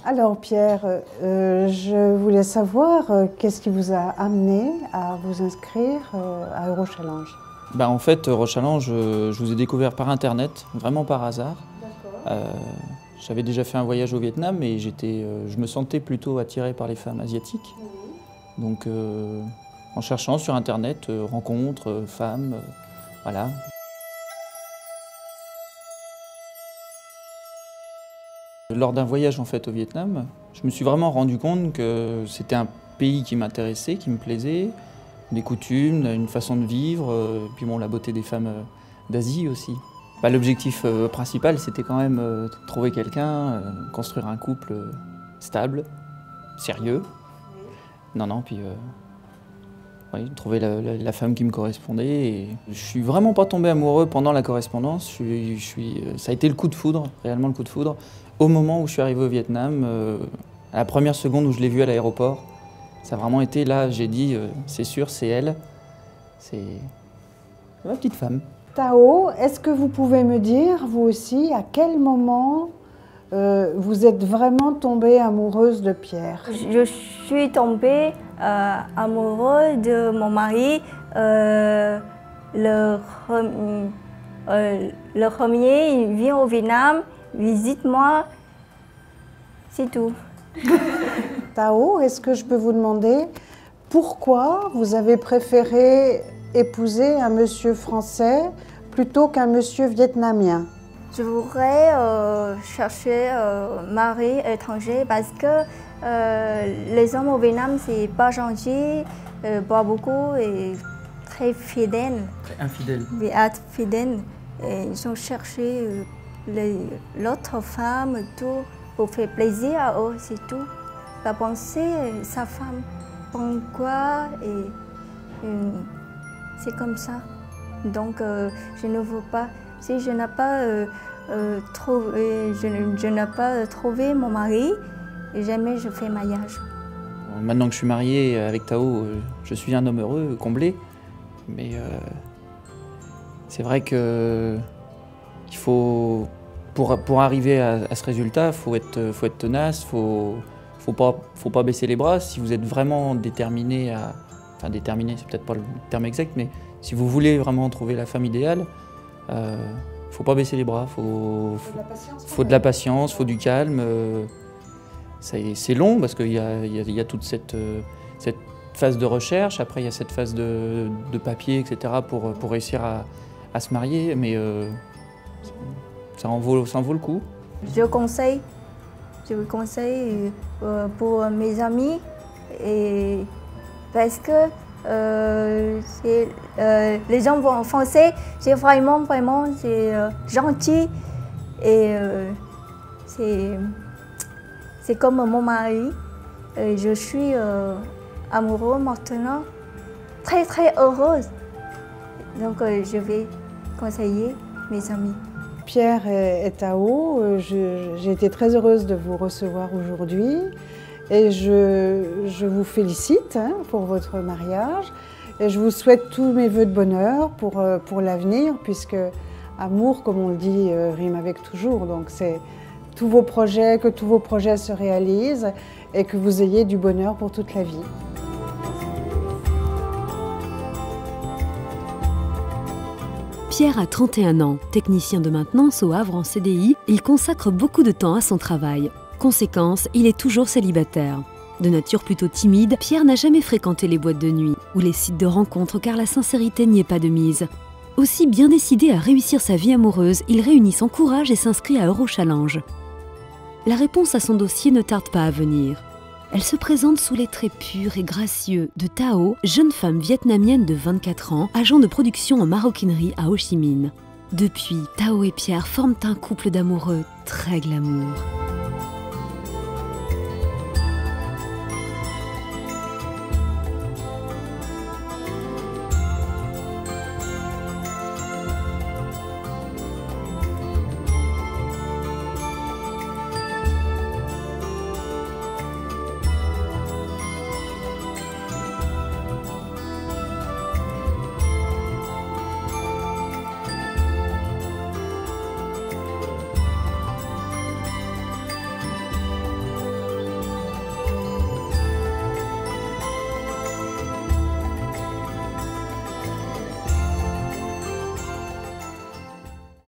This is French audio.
Alors Pierre, je voulais savoir qu'est-ce qui vous a amené à vous inscrire à Eurochallenge? En fait, Eurochallenge, je vous ai découvert par Internet, vraiment par hasard. J'avais déjà fait un voyage au Vietnam et je me sentais plutôt attiré par les femmes asiatiques. Donc en cherchant sur Internet, rencontres, femmes, voilà. Lors d'un voyage en fait au Vietnam, je me suis vraiment rendu compte que c'était un pays qui m'intéressait, qui me plaisait, des coutumes, une façon de vivre, puis bon, la beauté des femmes d'Asie aussi. L'objectif principal, c'était quand même trouver quelqu'un, construire un couple stable, sérieux. Puis oui, trouver la femme qui me correspondait. Et je suis vraiment pas tombé amoureux pendant la correspondance. Ça a été le coup de foudre, réellement le coup de foudre. Au moment où je suis arrivé au Vietnam, à la première seconde où je l'ai vue à l'aéroport, ça a vraiment été là, j'ai dit, c'est sûr, c'est elle. C'est ma petite femme. Tao, est-ce que vous pouvez me dire, vous aussi, à quel moment vous êtes vraiment tombée amoureuse de Pierre? Je suis tombée amoureuse de mon mari. Le premier, il vient au Vietnam, visite-moi, c'est tout. Tao, est-ce que je peux vous demander pourquoi vous avez préféré épouser un monsieur français plutôt qu'un monsieur vietnamien? Je voudrais chercher un mari étranger parce que les hommes au Vietnam, c'est pas gentil, pas beaucoup et très fidèles. Très infidèle. Oui, fidèles. Et ils ont cherché l'autre femme, tout, pour faire plaisir à eux, c'est tout. Pas penser sa femme, pourquoi, et c'est comme ça. Donc je ne veux pas, si je n'ai pas trouvé mon mari, jamais je fais mariage. Maintenant que je suis marié avec Tao, je suis un homme heureux, comblé. Mais c'est vrai que il faut, pour arriver à ce résultat, faut être tenace, faut pas baisser les bras. Si vous êtes vraiment déterminé enfin déterminé, c'est peut-être pas le terme exact, mais si vous voulez vraiment trouver la femme idéale, faut pas baisser les bras, faut de la patience, faut du calme. C'est long parce qu'il y a toute cette phase de recherche, après il y a cette phase de papier, etc. pour réussir à se marier, mais ça en vaut le coup. Je vous conseille pour mes amis, et parce que les gens vont français, c'est vraiment gentil et c'est comme mon mari. Je suis amoureuse maintenant, très très heureuse. Donc je vais conseiller mes amis. Pierre et Tao, j'ai été très heureuse de vous recevoir aujourd'hui et je vous félicite pour votre mariage et je vous souhaite tous mes vœux de bonheur pour l'avenir, puisque amour, comme on le dit, rime avec toujours. Donc c'est que tous vos projets se réalisent et que vous ayez du bonheur pour toute la vie. Pierre a 31 ans, technicien de maintenance au Havre en CDI, il consacre beaucoup de temps à son travail. Conséquence, il est toujours célibataire. De nature plutôt timide, Pierre n'a jamais fréquenté les boîtes de nuit ou les sites de rencontres car la sincérité n'y est pas de mise. Aussi bien décidé à réussir sa vie amoureuse, il réunit son courage et s'inscrit à Eurochallenge. La réponse à son dossier ne tarde pas à venir. Elle se présente sous les traits purs et gracieux de Tao, jeune femme vietnamienne de 24 ans, agent de production en maroquinerie à Ho Chi Minh. Depuis, Tao et Pierre forment un couple d'amoureux très glamour.